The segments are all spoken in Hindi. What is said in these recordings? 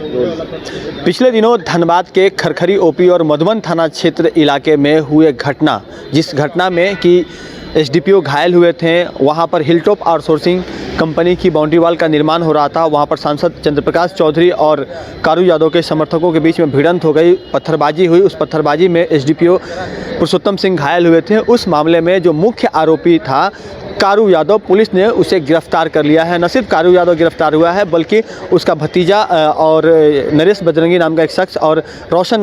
पिछले दिनों धनबाद के खरखरी ओपी और मधुबन थाना क्षेत्र इलाके में हुए घटना, जिस घटना में कि एसडीपीओ घायल हुए थे, वहां पर हिलटॉप आउटसोर्सिंग कंपनी की बाउंड्री वाल का निर्माण हो रहा था। वहां पर सांसद चंद्रप्रकाश चौधरी और कारू यादव के समर्थकों के बीच में भिड़ंत हो गई, पत्थरबाजी हुई। उस पत्थरबाजी में एसडीपीओ पुरुषोत्तम सिंह घायल हुए थे। उस मामले में जो मुख्य आरोपी था कारू यादव, पुलिस ने उसे गिरफ्तार कर लिया है। न सिर्फ कारू यादव गिरफ्तार हुआ है, बल्कि उसका भतीजा और नरेश बजरंगी नाम का एक शख्स और रोशन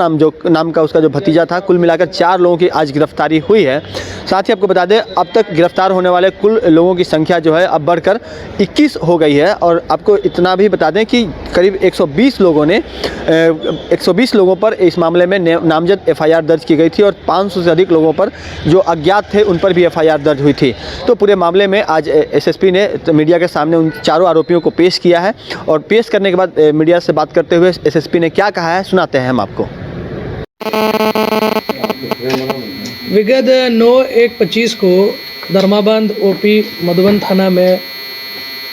नाम का उसका जो भतीजा था, कुल मिलाकर 4 लोगों की आज गिरफ्तारी हुई है। साथ ही आपको बता दें, अब तक गिरफ्तार होने वाले कुल लोगों की संख्या जो है अब बढ़कर 21 हो गई है। और आपको इतना भी बता दें कि करीब 120 लोगों पर इस मामले में नामजद एफआईआर दर्ज की गई थी और 500 से अधिक लोगों पर जो अज्ञात थे उन पर भी एफआईआर दर्ज हुई थी। तो पूरे मामले में आज एसएसपी ने मीडिया के सामने उन चारों आरोपियों को पेश किया है और पेश करने के बाद मीडिया से बात करते हुए एसएसपी ने क्या कहा है, सुनाते हैं हम आपको। विगत 9/1/25 को धर्माबांध ओपी मधुबन थाना में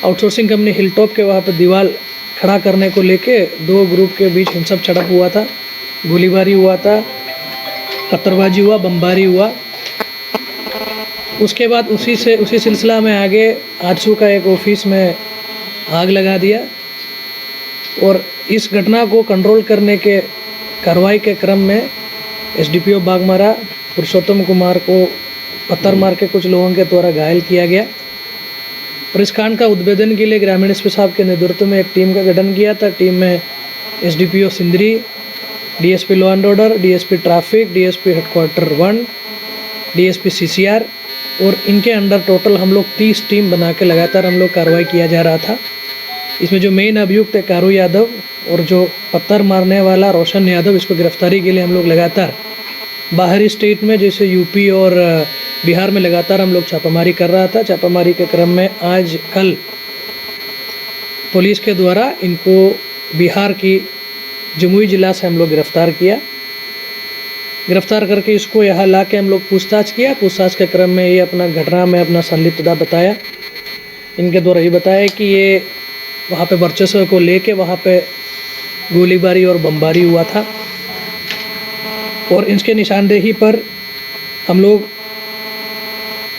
आउटसोर्सिंग कंपनी हिलटॉप के वहाँ पर दीवार खड़ा करने को लेके 2 ग्रुप के बीच हिंसक झड़प हुआ था, गोलीबारी हुआ था, पत्थरबाजी हुआ, बमबारी हुआ। उसके बाद उसी सिलसिला में आगे आजसू का एक ऑफिस में आग लगा दिया और इस घटना को कंट्रोल करने के कार्रवाई के क्रम में एसडीपीओ बागमारा पुरुषोत्तम कुमार को पत्थर मार के कुछ लोगों के द्वारा घायल किया गया। और इस कांड का उद्भेदन के लिए ग्रामीण एसपी साहब के नेतृत्व में एक टीम का गठन किया था। टीम में SDPO Sindri, DSP law and order, DSP traffic, DSP headquarter 1, DSP CCR और इनके अंडर टोटल हम लोग 30 टीम बना के लगातार हम लोग कार्रवाई किया जा रहा था। इसमें जो मेन अभियुक्त है कारू यादव और जो पत्थर मारने वाला रोशन यादव, इसको गिरफ्तारी के लिए हम लोग लगातार बाहरी स्टेट में जैसे यूपी और बिहार में लगातार हम लोग छापामारी कर रहा था। छापामारी के क्रम में आज कल पुलिस के द्वारा इनको बिहार की जमुई जिला से हम लोग गिरफ्तार किया। गिरफ्तार करके इसको यहाँ ला के हम लोग पूछताछ किया। पूछताछ के क्रम में ये अपना घटना में अपना संलिप्तता बताया। इनके द्वारा ये बताया कि ये वहाँ पे वर्चस्व को लेके वहाँ पे गोलीबारी और बमबारी हुआ था और इसके निशानदेही पर हम लोग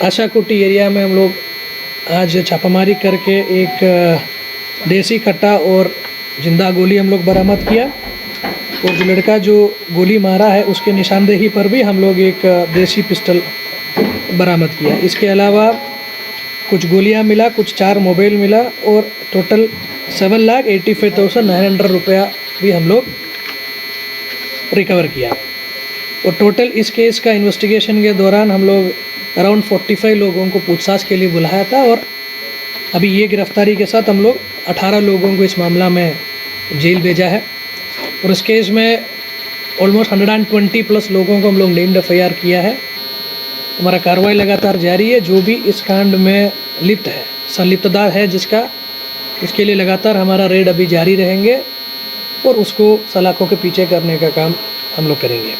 आशाकोटी एरिया में हम लोग आज छापामारी करके एक देसी कट्टा और जिंदा गोली हम लोग बरामद किया और जो लड़का जो गोली मारा है उसके निशानदेही पर भी हम लोग एक देसी पिस्टल बरामद किया। इसके अलावा कुछ गोलियां मिला, कुछ 4 मोबाइल मिला और टोटल 7,85,900 रुपया भी हम लोग रिकवर किया। और टोटल इस केस का इन्वेस्टिगेशन के दौरान हम लोग अराउंड 45 लोगों को पूछताछ के लिए बुलाया था और अभी ये गिरफ्तारी के साथ हम लोग 18 लोगों को इस मामला में जेल भेजा है। और इस केस में ऑलमोस्ट 120 प्लस लोगों को हम लोग नेम्ड एफआईआर किया है। हमारा कार्रवाई लगातार जारी है। जो भी इस कांड में लिप्त है, संलिप्तता है जिसका, इसके लिए लगातार हमारा रेड अभी जारी रहेंगे और उसको सलाखों के पीछे करने का काम हम लोग करेंगे।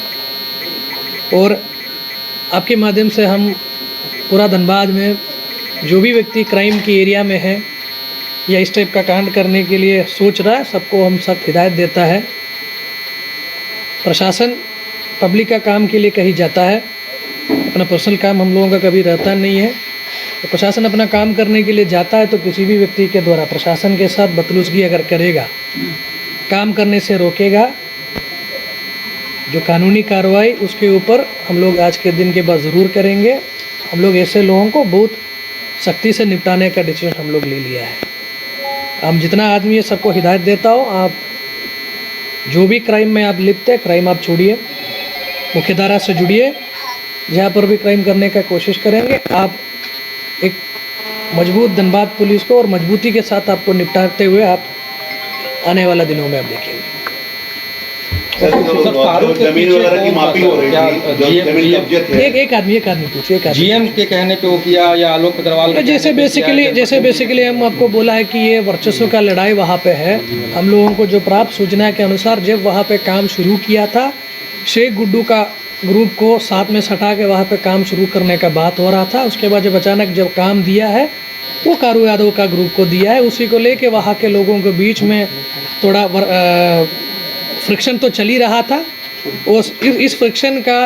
और आपके माध्यम से हम पूरा धनबाद में जो भी व्यक्ति क्राइम की एरिया में है या इस टाइप का कांड करने के लिए सोच रहा है, सबको हम सख्त हिदायत देता है। प्रशासन पब्लिक का काम के लिए कहीं जाता है, अपना पर्सनल काम हम लोगों का कभी रहता नहीं है। तो प्रशासन अपना काम करने के लिए जाता है तो किसी भी व्यक्ति के द्वारा प्रशासन के साथ बदतमीजी अगर करेगा, काम करने से रोकेगा, जो कानूनी कार्रवाई उसके ऊपर हम लोग आज के दिन के बाद ज़रूर करेंगे। हम लोग ऐसे लोगों को बहुत सख्ती से निपटाने का डिसीजन हम लोग ले लिया है। हम जितना आदमी है सबको हिदायत देता हो, आप जो भी क्राइम में आप लिप्त है, क्राइम आप छोड़िए, मुख्यधारा से जुड़िए। जहाँ पर भी क्राइम करने का कोशिश करेंगे, आप एक मजबूत धनबाद पुलिस को और मजबूती के साथ आपको निपटाते हुए आप आने वाला दिनों में आप देखेंगे। जमीन वगैरह की मापी हो रही थी, एक आदमी पूछिए। जीएम के कहने पे वो किया या आलोक अग्रवाल के जैसे बेसिकली हम आपको बोला है कि ये वर्चस्व का लड़ाई वहाँ पे है। हम लोगों को जो प्राप्त सूचना के अनुसार जब वहाँ पे काम शुरू किया था, शेख गुड्डू का ग्रुप को साथ में सटा के वहाँ पे काम शुरू करने का बात हो रहा था। उसके बाद जब अचानक जब काम दिया है वो कारू यादव का ग्रुप को दिया है, उसी को लेके वहाँ के लोगों के बीच में थोड़ा फ्रिक्शन तो चल ही रहा था। इस फ्रिक्शन का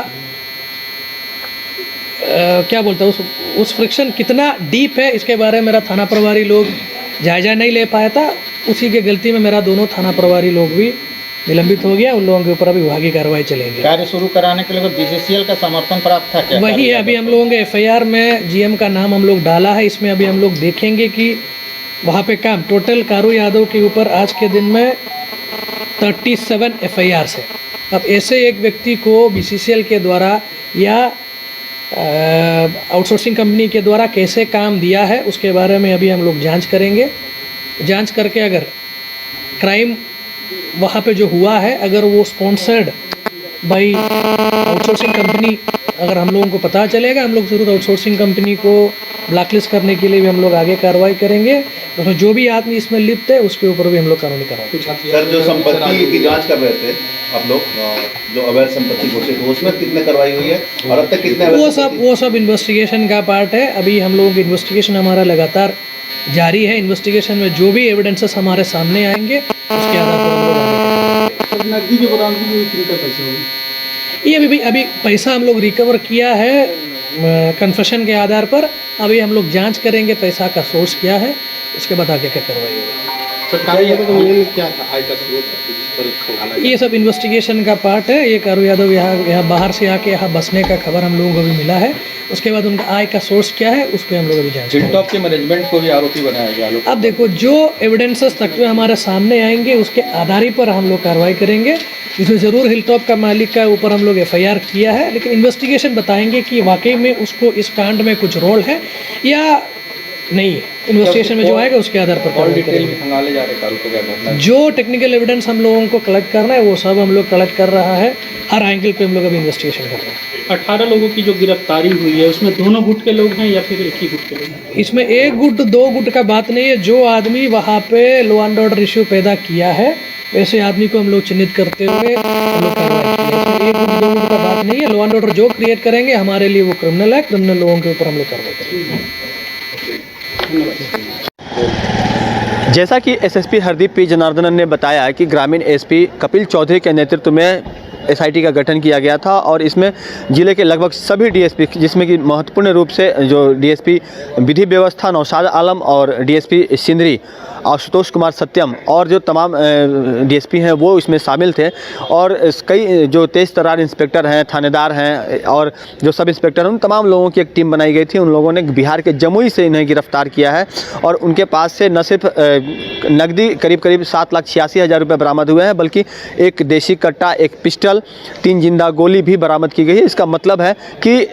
क्या बोलते हैं, उस फ्रिक्शन कितना डीप है इसके बारे में मेरा थाना प्रभारी लोग जायजा नहीं ले पाया था। उसी के गलती में मेरा दोनों थाना प्रभारी लोग भी निलंबित हो गया। उन लोगों के ऊपर अभी विभागीय कार्रवाई चलेगी। कार्य शुरू कराने के लिए बीसीसीएल का समर्थन प्राप्त था क्या? वही है, अभी हम लोगों के एफआईआर में जीएम का नाम हम लोग डाला है। इसमें अभी हम लोग देखेंगे कि वहाँ पे काम टोटल कारू यादव के ऊपर आज के दिन में 37 एफआईआर है। अब ऐसे एक व्यक्ति को बीसीसीएल के द्वारा या आउटसोर्सिंग कंपनी के द्वारा कैसे काम दिया है उसके बारे में अभी हम लोग जांच करेंगे। जांच करके अगर क्राइम वहाँ पे जो हुआ है अगर वो स्पॉन्सर्ड बाई आउटसोर्सिंग कंपनी अगर हम लोगों को पता चलेगा, हम लोग ज़रूर आउटसोर्सिंग कंपनी को ब्लैकलिस्ट करने के लिए भी हम लोग आगे कार्रवाई करेंगे। उसमें जो भी आदमी इसमें लिप्त है उसके ऊपर भी हम लोग कानूनी कार्रवाई। सर, जो संपत्ति की जांच कर रहे थे आप लोग, जो अवैध संपत्ति घोषित हुई उसमें कितने कार्रवाई हुई है और अब तक कितने वो सब इन्वेस्टिगेशन का पार्ट है। अभी हम लोगों की इन्वेस्टिगेशन हमारा लगातार जारी है। इन्वेस्टिगेशन में जो भी एविडेंसेस हमारे सामने आएंगे उसके आधार पर हम लोग आगे नकदी जो बरामदगी हुई कितने पैसे होगी? ये अभी पैसा हम लोग रिकवर किया है कन्फेशन के आधार पर। अभी हम लोग जांच करेंगे पैसा का सोर्स क्या है, उसके बाद आगे क्या कार्रवाई होगी। क्या था आय का स्रोत जिस पर खंगाला? ये सब इन्वेस्टिगेशन का पार्ट है। ये कारू यादव यहाँ बाहर से आके यहाँ बसने का खबर हम लोगों को भी मिला है। उसके बाद उनका आय का सोर्स क्या है उस पर हम लोग अभी जांच करेंगे। हिलटॉप के मैनेजमेंट को भी आरोपी बनाया गया। अब देखो, जो एविडेंसेस तक हमारे सामने आएंगे उसके आधार पर हम लोग कार्रवाई करेंगे। इसमें ज़रूर हिलटॉप का मालिक का ऊपर हम लोग एफआईआर किया है, लेकिन इन्वेस्टिगेशन बताएंगे कि वाकई में उसको इस कांड में कुछ रोल है या नहीं है। इन्वेस्टिगेशन में जो आएगा उसके आधार पर और डिटेल में खंगाले जा रहे कारू को क्या करना है। जो टेक्निकल एविडेंस हम लोगों को कलेक्ट करना है वो सब हम लोग कलेक्ट कर रहा है। हर एंगल पे हम लोग अभी इन्वेस्टिगेशन कर रहे हैं। 18 लोगों की जो गिरफ्तारी हुई है उसमें दोनों गुट के लोग हैं या फिर एक ही गुट के लोग हैं? इसमें एक गुट दो गुट का बात नहीं है। जो आदमी वहाँ पे लॉ एंड ऑर्डर इश्यू पैदा किया है वैसे आदमी को हम लोग चिन्हित करते हुए हम लोग कार्रवाई की है। इसमें एक गुट दो गुट का बात नहीं है। लॉ एंड ऑर्डर जो क्रिएट करेंगे हमारे लिए वो क्रिमिनल है। क्रिमिनल लोगों के ऊपर हम लोग कार्रवाई करेंगे। जैसा कि एसएसपी हरदीप पी जनार्दनन ने बताया कि ग्रामीण एसपी कपिल चौधरी के नेतृत्व में एसआईटी का गठन किया गया था और इसमें जिले के लगभग सभी डीएसपी, जिसमें कि महत्वपूर्ण रूप से जो डीएसपी विधि व्यवस्था नौशाद आलम और डीएसपी सिंदरी आशुतोष कुमार सत्यम और जो तमाम डीएसपी हैं वो इसमें शामिल थे। और कई जो तेज तर्रार इंस्पेक्टर हैं, थानेदार हैं और जो सब इंस्पेक्टर हैं, उन तमाम लोगों की एक टीम बनाई गई थी। उन लोगों ने बिहार के जमुई से इन्हें गिरफ्तार किया है और उनके पास से न सिर्फ नकदी करीब 7,86,000 रुपये बरामद हुए हैं, बल्कि एक देसी कट्टा, एक पिस्टल, 3 जिंदा गोली भी बरामद की गई है। इसका मतलब है कि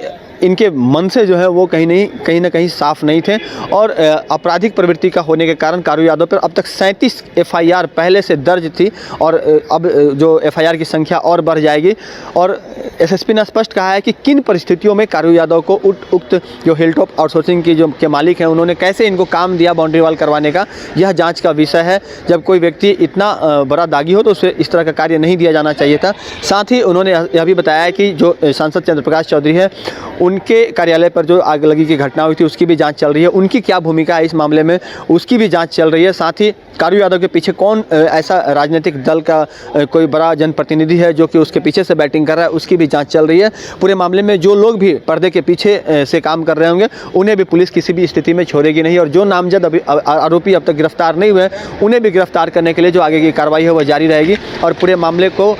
इनके मन से जो है वो कहीं ना कहीं साफ नहीं थे और आपराधिक प्रवृत्ति का होने के कारण कारू यादव पर अब तक 37 एफआईआर पहले से दर्ज थी और अब जो एफआईआर की संख्या और बढ़ जाएगी। और एसएसपी ने स्पष्ट कहा है कि किन परिस्थितियों में कारू यादव को उक्त जो हिलटॉप आउटसोर्सिंग की जो के मालिक हैं उन्होंने कैसे इनको काम दिया बाउंड्री वाल करवाने का, यह जाँच का विषय है। जब कोई व्यक्ति इतना बड़ा दागी हो तो उसे इस तरह का कार्य नहीं दिया जाना चाहिए था। साथ ही उन्होंने यह भी बताया कि जो सांसद चंद्र प्रकाश चौधरी है उनके कार्यालय पर जो आगलगी की घटना हुई थी उसकी भी जांच चल रही है। उनकी क्या भूमिका है इस मामले में उसकी भी जांच चल रही है। साथ ही कारू यादव के पीछे कौन ऐसा राजनीतिक दल का कोई बड़ा जनप्रतिनिधि है जो कि उसके पीछे से बैटिंग कर रहा है, उसकी भी जांच चल रही है। पूरे मामले में जो लोग भी पर्दे के पीछे से काम कर रहे होंगे उन्हें भी पुलिस किसी भी स्थिति में छोड़ेगी नहीं और जो नामजद आरोपी अब तक गिरफ्तार नहीं हुए उन्हें भी गिरफ्तार करने के लिए जो आगे की कार्रवाई है वह जारी रहेगी। और पूरे मामले को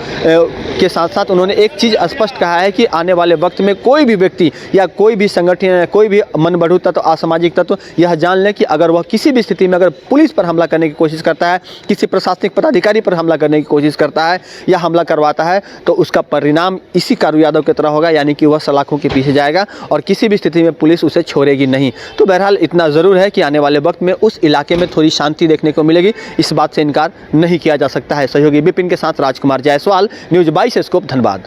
के साथ साथ उन्होंने एक चीज़ स्पष्ट कहा है कि आने वाले वक्त में कोई भी व्यक्ति या कोई भी संगठन या कोई भी मनबढ़ू तत्व, असामाजिक तत्व यह जान लें कि अगर वह किसी भी स्थिति में अगर पुलिस पर हमला करने की कोशिश करता है, किसी प्रशासनिक पदाधिकारी पर हमला करने की कोशिश करता है या हमला करवाता है तो उसका परिणाम इसी कारू यादव की तरह होगा, यानी कि वह सलाखों के पीछे जाएगा और किसी भी स्थिति में पुलिस उसे छोड़ेगी नहीं। तो बहरहाल इतना ज़रूर है कि आने वाले वक्त में उस इलाके में थोड़ी शांति देखने को मिलेगी, इस बात से इनकार नहीं किया जा सकता है। सहयोगी विपिन के साथ राजकुमार जायसवाल, न्यूज़ 22 स्कोप, धनबाद।